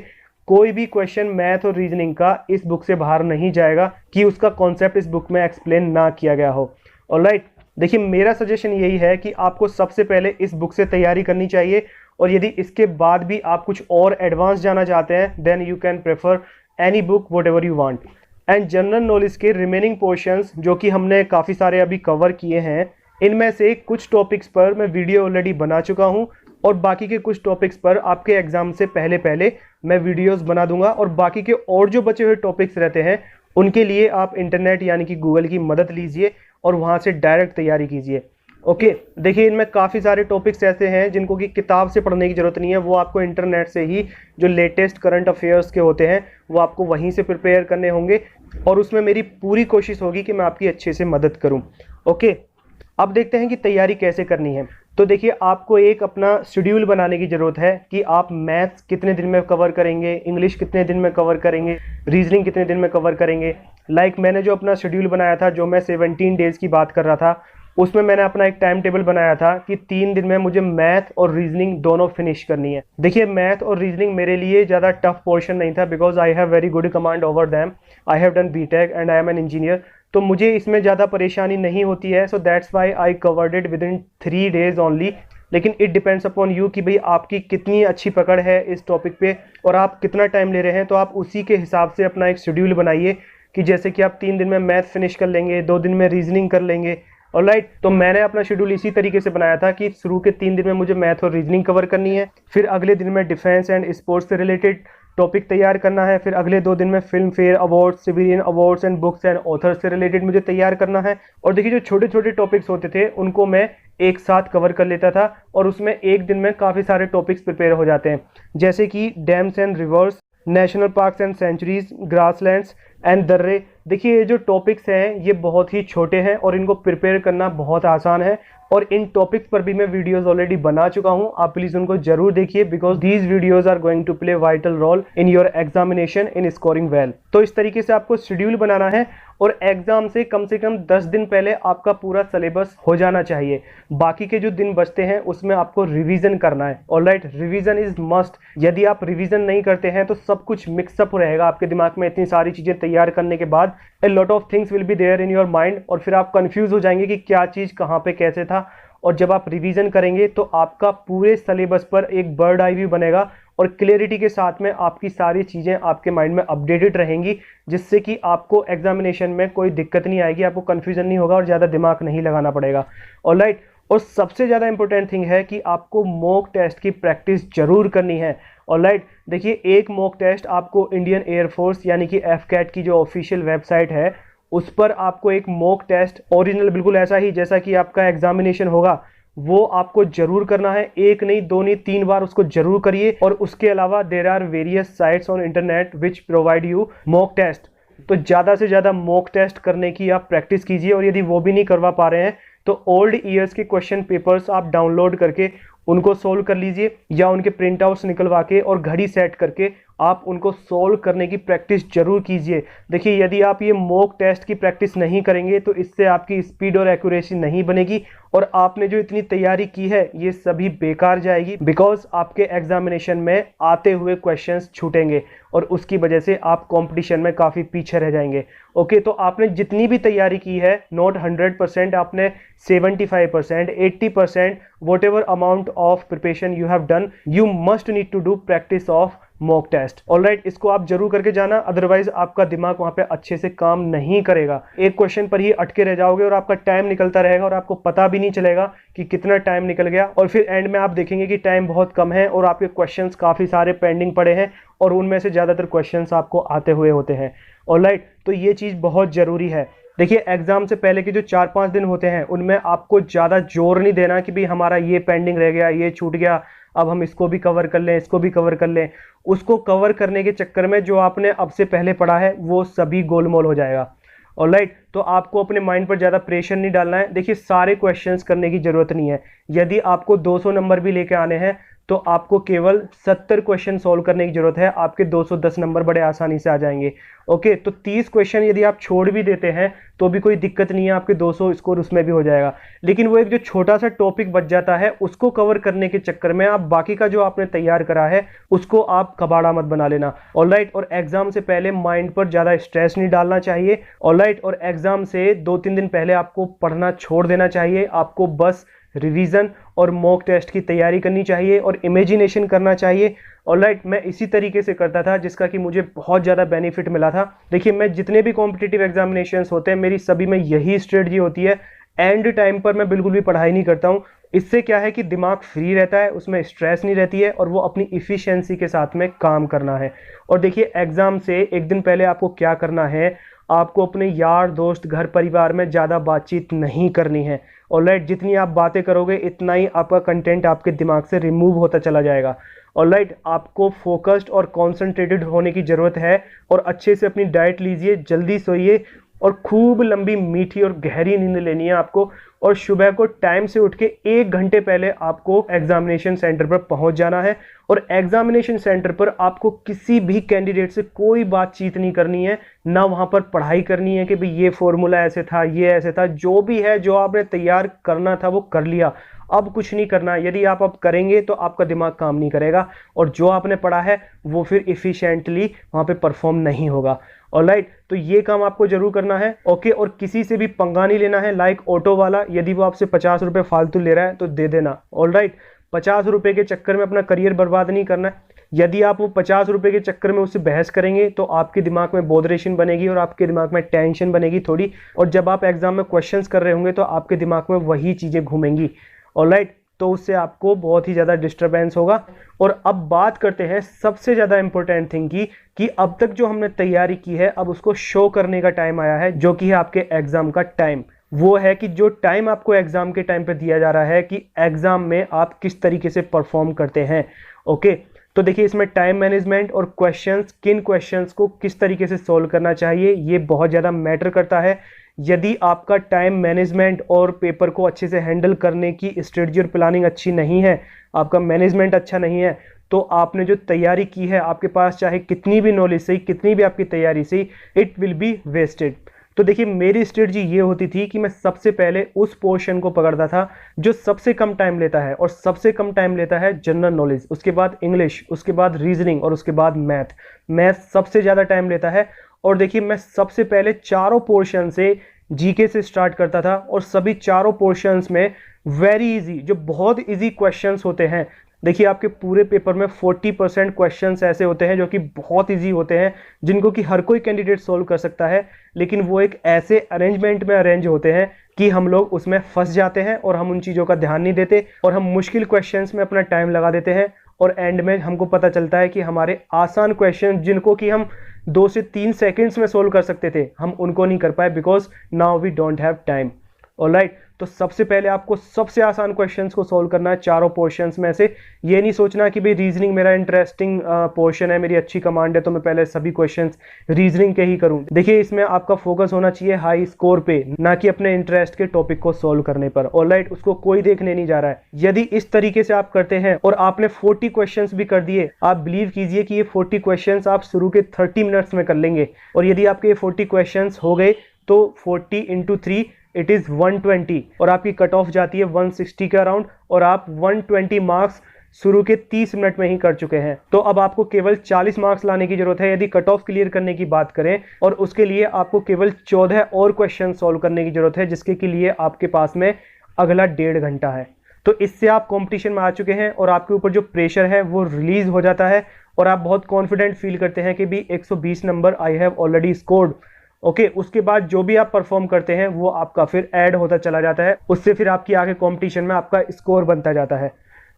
कोई भी क्वेश्चन मैथ और रीजनिंग का इस बुक से बाहर नहीं जाएगा कि उसका कॉन्सेप्ट इस बुक में एक्सप्लेन ना किया गया हो। ऑलराइट, देखिए मेरा सजेशन यही है कि आपको सबसे पहले इस बुक से तैयारी करनी चाहिए, और यदि इसके बाद भी आप कुछ और एडवांस जाना चाहते हैं then you can prefer any book whatever you want. And general knowledge के रिमेनिंग पोर्शंस जो कि हमने काफ़ी सारे अभी कवर किए हैं, इनमें से कुछ टॉपिक्स पर मैं वीडियो ऑलरेडी बना चुका हूं, और बाकी के कुछ टॉपिक्स पर आपके एग्जाम से पहले पहले मैं वीडियोस बना दूंगा। और बाकी के और जो बचे हुए टॉपिक्स रहते हैं उनके लिए आप इंटरनेट यानी कि गूगल की मदद लीजिए और वहां से डायरेक्ट तैयारी कीजिए। ओके, देखिए इनमें काफ़ी सारे टॉपिक्स ऐसे हैं जिनको कि किताब से पढ़ने की ज़रूरत नहीं है, वो आपको इंटरनेट से ही जो लेटेस्ट करंट अफेयर्स के होते हैं वो आपको वहीं से प्रिपेयर करने होंगे, और उसमें मेरी पूरी कोशिश होगी कि मैं आपकी अच्छे से मदद करूं। ओके, अब देखते हैं कि तैयारी कैसे करनी है। तो देखिए आपको एक अपना शेड्यूल बनाने की ज़रूरत है कि आप मैथ्स कितने दिन में कवर करेंगे, इंग्लिश कितने दिन में कवर करेंगे, रीजनिंग कितने दिन में कवर करेंगे। लाइक मैंने जो अपना शेड्यूल बनाया था, जो मैं 17 डेज़ की बात कर रहा था, उसमें मैंने अपना एक टाइम टेबल बनाया था कि 3 दिन में मुझे मैथ और रीजनिंग दोनों फिनिश करनी है। देखिए मैथ और रीजनिंग मेरे लिए ज़्यादा टफ पोर्शन नहीं था, because I have very good command over them. I have done BTech and I am an engineer, तो मुझे इसमें ज़्यादा परेशानी नहीं होती है। So that's why I covered it within 3 days only. लेकिन इट डिपेंड्स अपॉन यू कि भाई आपकी कितनी अच्छी पकड़ है इस टॉपिक पे और आप कितना टाइम ले रहे हैं। तो आप उसी के हिसाब से अपना एक शेड्यूल बनाइए कि जैसे कि आप 3 दिन में मैथ फिनिश कर लेंगे, 2 दिन में रीजनिंग कर लेंगे, ऑलराइट, तो मैंने अपना शेड्यूल इसी तरीके से बनाया था कि शुरू के 3 दिन में मुझे मैथ और रीजनिंग कवर करनी है, फिर अगले दिन में डिफेंस एंड स्पोर्ट्स से रिलेटेड टॉपिक तैयार करना है, फिर अगले 2 दिन में film fair award, civilian awards and books and authors से रिलेटेड मुझे तैयार करना है। और देखिए जो छोटे छोटे टॉपिक्स होते थे उनको मैं एक साथ कवर कर लेता था और उसमें एक दिन में काफ़ी सारे टॉपिक्स प्रिपेयर हो जाते हैं, जैसे कि dams and rivers, national parks and sanctuaries, grasslands and दर्रे। देखिए ये जो टॉपिक्स हैं ये बहुत ही छोटे हैं और इनको प्रिपेयर करना बहुत आसान है, और इन टॉपिक्स पर भी मैं वीडियोस ऑलरेडी बना चुका हूं, आप प्लीज उनको जरूर देखिए because these videos are going to play vital role in your examination in scoring well. तो इस तरीके से आपको शेड्यूल बनाना है और एग्जाम से कम 10 दिन पहले आपका पूरा सिलेबस हो जाना चाहिए। बाकी के जो दिन बचते हैं उसमें आपको रिवीजन करना है। Alright, revision is must. यदि आप रिवीजन नहीं करते हैं तो सब कुछ मिक्सअप रहेगा आपके दिमाग में। इतनी सारी चीजें तैयार करने के बाद a lot of things will be there in your mind और फिर आप कंफ्यूज हो जाएंगे कि क्या चीज़ कहाँ पे कैसे था। और जब आप रिवीजन करेंगे तो आपका पूरे सिलेबस पर एक बर्ड आई व्यू बनेगा और क्लियरिटी के साथ में आपकी सारी चीज़ें आपके माइंड में अपडेटेड रहेंगी, जिससे कि आपको एग्जामिनेशन में कोई दिक्कत नहीं आएगी, आपको कन्फ्यूजन नहीं होगा और ज़्यादा दिमाग नहीं लगाना पड़ेगा। ऑलराइट, और सबसे ज़्यादा इंपॉर्टेंट थिंग है कि आपको मॉक टेस्ट की प्रैक्टिस जरूर करनी है। ऑलराइट, देखिए एक मॉक टेस्ट आपको इंडियन एयरफोर्स यानी कि एफकैट की जो ऑफिशियल वेबसाइट है उस पर आपको एक मॉक टेस्ट ओरिजिनल बिल्कुल ऐसा ही जैसा कि आपका एग्जामिनेशन होगा वो आपको जरूर करना है। एक नहीं, 2 नहीं, 3 बार उसको जरूर करिए। और उसके अलावा there are various sites on internet which provide you mock test. तो ज़्यादा से ज़्यादा मॉक टेस्ट करने की आप प्रैक्टिस कीजिए, और यदि वो भी नहीं करवा पा रहे हैं तो ओल्ड ईयर्स के क्वेश्चन पेपर्स आप डाउनलोड करके उनको सोल्व कर लीजिए, या उनके प्रिंट आउट्स निकलवा के और घड़ी सेट करके आप उनको सोल्व करने की प्रैक्टिस जरूर कीजिए। देखिए यदि आप ये मॉक टेस्ट की प्रैक्टिस नहीं करेंगे तो इससे आपकी स्पीड और एक्यूरेसी नहीं बनेगी और आपने जो इतनी तैयारी की है ये सभी बेकार जाएगी, बिकॉज आपके एग्जामिनेशन में आते हुए क्वेश्चंस छूटेंगे और उसकी वजह से आप कंपटीशन में काफ़ी पीछे रह जाएंगे। ओके, तो आपने जितनी भी तैयारी की है, नॉट 100%, आपने 75%, 80%, whatever amount of preparation you have done, you must need to do practice of mock test. Alright, इसको आप जरूर करके जाना, अदरवाइज आपका दिमाग वहां पे अच्छे से काम नहीं करेगा। एक क्वेश्चन पर ही अटके रह जाओगे और आपका टाइम निकलता रहेगा और आपको पता भी नहीं चलेगा कि कितना टाइम निकल गया, और फिर एंड में आप देखेंगे कि टाइम बहुत कम है और आपके क्वेश्चंस काफी सारे पेंडिंग पड़े हैं और उनमें से ज्यादातर क्वेश्चंस आपको आते हुए होते हैं। ऑलराइट, तो ये चीज बहुत जरूरी है। देखिए एग्जाम से पहले के जो 4-5 दिन होते हैं उनमें आपको ज़्यादा जोर नहीं देना कि भाई हमारा ये पेंडिंग रह गया, ये छूट गया, अब हम इसको भी कवर कर लें, इसको भी कवर कर लें। उसको कवर करने के चक्कर में जो आपने अब से पहले पढ़ा है वो सभी गोलमोल हो जाएगा। ऑलराइट, तो आपको अपने माइंड पर ज़्यादा प्रेशर नहीं डालना है। देखिए सारे क्वेश्चंस करने की ज़रूरत नहीं है। यदि आपको 200 नंबर भी लेके आने हैं तो आपको केवल 70 क्वेश्चन सॉल्व करने की जरूरत है, आपके 210 नंबर बड़े आसानी से आ जाएंगे। ओके, तो 30 क्वेश्चन यदि आप छोड़ भी देते हैं तो भी कोई दिक्कत नहीं है, आपके 200 स्कोर उसमें भी हो जाएगा। लेकिन वो एक जो छोटा सा टॉपिक बच जाता है उसको कवर करने के चक्कर में आप बाकी का जो आपने तैयार करा है उसको आप कबाड़ा मत बना लेना। ऑलराइट, और एग्जाम से पहले माइंड पर ज़्यादा स्ट्रेस नहीं डालना चाहिए। ऑलराइट, और एग्जाम से 2-3 दिन पहले आपको पढ़ना छोड़ देना चाहिए। आपको बस रिवीजन और मॉक टेस्ट की तैयारी करनी चाहिए और इमेजिनेशन करना चाहिए। ऑलराइट, मैं इसी तरीके से करता था जिसका कि मुझे बहुत ज़्यादा बेनिफिट मिला था। देखिए मैं जितने भी कॉम्पिटिटिव एग्जामिनेशंस होते हैं मेरी सभी में यही स्ट्रेटजी होती है, एंड टाइम पर मैं बिल्कुल भी पढ़ाई नहीं करता हूँ। इससे क्या है कि दिमाग फ्री रहता है, उसमें स्ट्रेस नहीं रहती है और वो अपनी इफ़िशियंसी के साथ में काम करना है। और देखिए एग्ज़ाम से एक दिन पहले आपको क्या करना है, आपको अपने यार दोस्त घर परिवार में ज़्यादा बातचीत नहीं करनी है। ऑलराइट, जितनी आप बातें करोगे इतना ही आपका कंटेंट आपके दिमाग से रिमूव होता चला जाएगा। ऑलराइट, आपको फोकस्ड और कॉन्सेंट्रेटेड होने की ज़रूरत है और अच्छे से अपनी डाइट लीजिए, जल्दी सोइए और खूब लंबी मीठी और गहरी नींद लेनी है आपको। और सुबह को टाइम से उठ के 1 घंटे पहले आपको एग्जामिनेशन सेंटर पर पहुंच जाना है। और एग्जामिनेशन सेंटर पर आपको किसी भी कैंडिडेट से कोई बातचीत नहीं करनी है, ना वहां पर पढ़ाई करनी है कि भाई ये फॉर्मूला ऐसे था, ये ऐसे था। जो भी है, जो आपने तैयार करना था वो कर लिया, अब कुछ नहीं करना। यदि आप अब करेंगे तो आपका दिमाग काम नहीं करेगा और जो आपने पढ़ा है वो फिर इफिशिएंटली वहाँ पे परफॉर्म नहीं होगा। ऑलराइट, तो ये काम आपको जरूर करना है। ओके, और किसी से भी पंगा नहीं लेना है। लाइक ऑटो वाला, यदि वो आपसे 50 रुपये फालतू ले रहा है तो दे देना। ऑलराइट, 50 रुपये के चक्कर में अपना करियर बर्बाद नहीं करना है। यदि आप वो 50 रुपए के चक्कर में उससे बहस करेंगे तो आपके दिमाग में बोधरेशन बनेगी और आपके दिमाग में टेंशन बनेगी थोड़ी, और जब आप एग्जाम में क्वेश्चंस कर रहे होंगे तो आपके दिमाग में वही चीजें घूमेंगी। ऑलराइट, तो उससे आपको बहुत ही ज़्यादा डिस्टरबेंस होगा। और अब बात करते हैं सबसे ज़्यादा इंपॉर्टेंट थिंग की, कि अब तक जो हमने तैयारी की है अब उसको शो करने का टाइम आया है, जो कि है आपके एग्जाम का टाइम। वो है कि जो टाइम आपको एग्जाम के टाइम पे दिया जा रहा है कि एग्जाम में आप किस तरीके से परफॉर्म करते हैं। ओके, तो देखिए इसमें टाइम मैनेजमेंट और क्वेश्चंस, किन क्वेश्चंस को किस तरीके से सोल्व करना चाहिए, ये बहुत ज़्यादा मैटर करता है। यदि आपका टाइम मैनेजमेंट और पेपर को अच्छे से हैंडल करने की स्ट्रेटजी और प्लानिंग अच्छी नहीं है, आपका मैनेजमेंट अच्छा नहीं है, तो आपने जो तैयारी की है, आपके पास चाहे कितनी भी नॉलेज सही, कितनी भी आपकी तैयारी सही, इट विल बी वेस्टेड। तो देखिए मेरी स्ट्रेटजी ये होती थी कि मैं सबसे पहले उस पोर्शन को पकड़ता था जो सबसे कम टाइम लेता है, और सबसे कम टाइम लेता है जनरल नॉलेज, उसके बाद इंग्लिश, उसके बाद रीजनिंग और उसके बाद मैथ। मैथ सबसे ज़्यादा टाइम लेता है। और देखिए मैं सबसे पहले चारों पोर्शन से जीके से स्टार्ट करता था, और सभी चारों पोर्शंस में वेरी इजी, जो बहुत इजी क्वेश्चंस होते हैं। देखिए आपके पूरे पेपर में 40% क्वेश्चंस ऐसे होते हैं जो कि बहुत इजी होते हैं, जिनको कि हर कोई कैंडिडेट सोल्व कर सकता है, लेकिन वो एक ऐसे अरेंजमेंट में अरेंज होते हैं कि हम लोग उसमें फंस जाते हैं और हम उन चीज़ों का ध्यान नहीं देते, और हम मुश्किल क्वेश्चंस में अपना टाइम लगा देते हैं, और एंड में हमको पता चलता है कि हमारे आसान क्वेश्चन जिनको कि हम 2 से 3 सेकेंड्स में सोल्व कर सकते थे, हम उनको नहीं कर पाए, because now we don't have time. Alright, तो सबसे पहले आपको सबसे आसान क्वेश्चंस को सोल्व करना है चारों पोर्शंस में से। ये नहीं सोचना कि भाई रीजनिंग मेरा इंटरेस्टिंग पोर्शन है, मेरी अच्छी कमांड है, तो मैं पहले सभी क्वेश्चंस रीजनिंग के ही करूं। देखिए इसमें आपका फोकस होना चाहिए हाई स्कोर पे, ना कि अपने इंटरेस्ट के टॉपिक को सोल्व करने पर। ऑलराइट, उसको कोई देखने नहीं जा रहा है। यदि इस तरीके से आप करते हैं और आपने 40 क्वेश्चन भी कर दिए, आप बिलीव कीजिए कि ये 40 क्वेश्चन आप शुरू के 30 मिनट्स में कर लेंगे। और यदि आपके ये 40 क्वेश्चन हो गए तो 40 × 3 इट इज़ 120, और आपकी कट ऑफ जाती है 160 के अराउंड, और आप 120 मार्क्स शुरू के 30 मिनट में ही कर चुके हैं। तो अब आपको केवल 40 मार्क्स लाने की जरूरत है यदि कट ऑफ क्लियर करने की बात करें, और उसके लिए आपको केवल 14 और क्वेश्चन सॉल्व करने की जरूरत है, जिसके के लिए आपके पास में अगला 1.5 घंटा है। तो इससे आप कंपटीशन में आ चुके हैं, और आपके ऊपर जो प्रेशर है वो रिलीज हो जाता है, और आप बहुत कॉन्फिडेंट फील करते हैं कि भी 120 number I have already scored. Okay, उसके बाद जो भी आप परफॉर्म करते हैं वो आपका फिर ऐड होता चला जाता है, उससे फिर आपकी आगे कंपटीशन में आपका स्कोर बनता जाता है।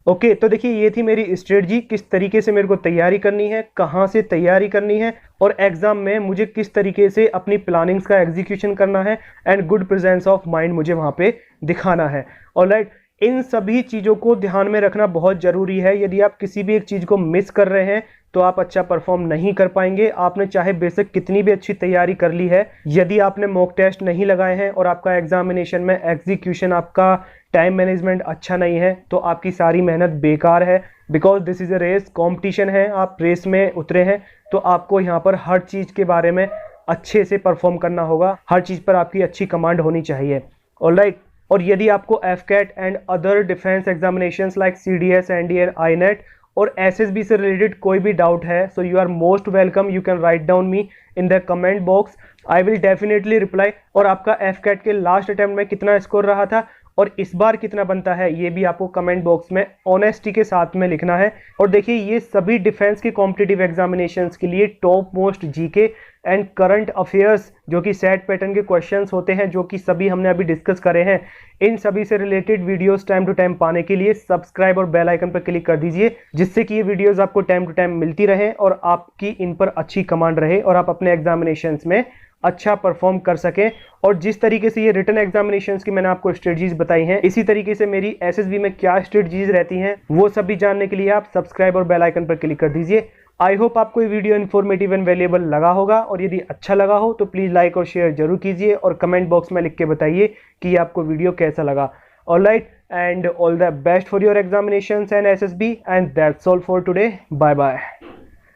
ओके, तो देखिए ये थी मेरी स्ट्रेटजी, किस तरीके से मेरे को तैयारी करनी है, कहाँ से तैयारी करनी है, और एग्जाम में मुझे किस तरीके से अपनी प्लानिंग्स का एग्जीक्यूशन करना है, and good presence of mind मुझे वहाँ पे दिखाना है। ऑलराइट, इन सभी चीज़ों को ध्यान में रखना बहुत ज़रूरी है। यदि आप किसी भी एक चीज़ को मिस कर रहे हैं तो आप अच्छा परफॉर्म नहीं कर पाएंगे। आपने चाहे बेसिक कितनी भी अच्छी तैयारी कर ली है, यदि आपने मॉक टेस्ट नहीं लगाए हैं और आपका एग्जामिनेशन में एग्जीक्यूशन, आपका टाइम मैनेजमेंट अच्छा नहीं है, तो आपकी सारी मेहनत बेकार है। Because this is a race, competition है, आप रेस में उतरे हैं, तो आपको यहाँ पर हर चीज़ के बारे में अच्छे से परफॉर्म करना होगा, हर चीज़ पर आपकी अच्छी कमांड होनी चाहिए। ऑलराइट, और यदि आपको AFCAT and other defence examinations like CDS, NDA, INET और SSB से रिलेटेड कोई भी डाउट है, so you are most welcome, you can write down me in the comment box, I will definitely reply. और आपका एफकेट के लास्ट अटेम्प्ट में कितना स्कोर रहा था और इस बार कितना बनता है, ये भी आपको कमेंट बॉक्स में ऑनेस्टी के साथ में लिखना है। और देखिए ये सभी डिफेंस के कॉम्पिटिटिव एग्जामिनेशंस के लिए top most GK and current affairs जो कि सेट पैटर्न के क्वेश्चंस होते हैं, जो कि सभी हमने अभी डिस्कस करे हैं, इन सभी से related videos time to time पाने के लिए सब्सक्राइब और बेल आइकन पर क्लिक कर दीजिए, जिससे कि ये वीडियोस आपको टाइम टू टाइम मिलती रहे और आपकी इन पर अच्छी कमांड रहे और आप अपने एग्जामिनेशंस में अच्छा परफॉर्म कर सकें। और जिस तरीके से ये रिटन एग्जामिनेशंस की मैंने आपको स्ट्रेटजीज बताई हैं, इसी तरीके से मेरी एसएसबी में क्या स्ट्रेटजीज रहती हैं, वो सब भी जानने के लिए आप सब्सक्राइब और बेल आइकन पर क्लिक कर दीजिए। आई होप आपको ये वीडियो इन्फॉर्मेटिव एंड वैल्यूएबल लगा होगा, और यदि अच्छा लगा हो तो प्लीज़ लाइक और शेयर जरूर कीजिए और कमेंट बॉक्स में लिख के बताइए कि ये आपको वीडियो कैसा लगा। Alright, and all the best for your examinations and SSB, and that's all for today. Bye bye.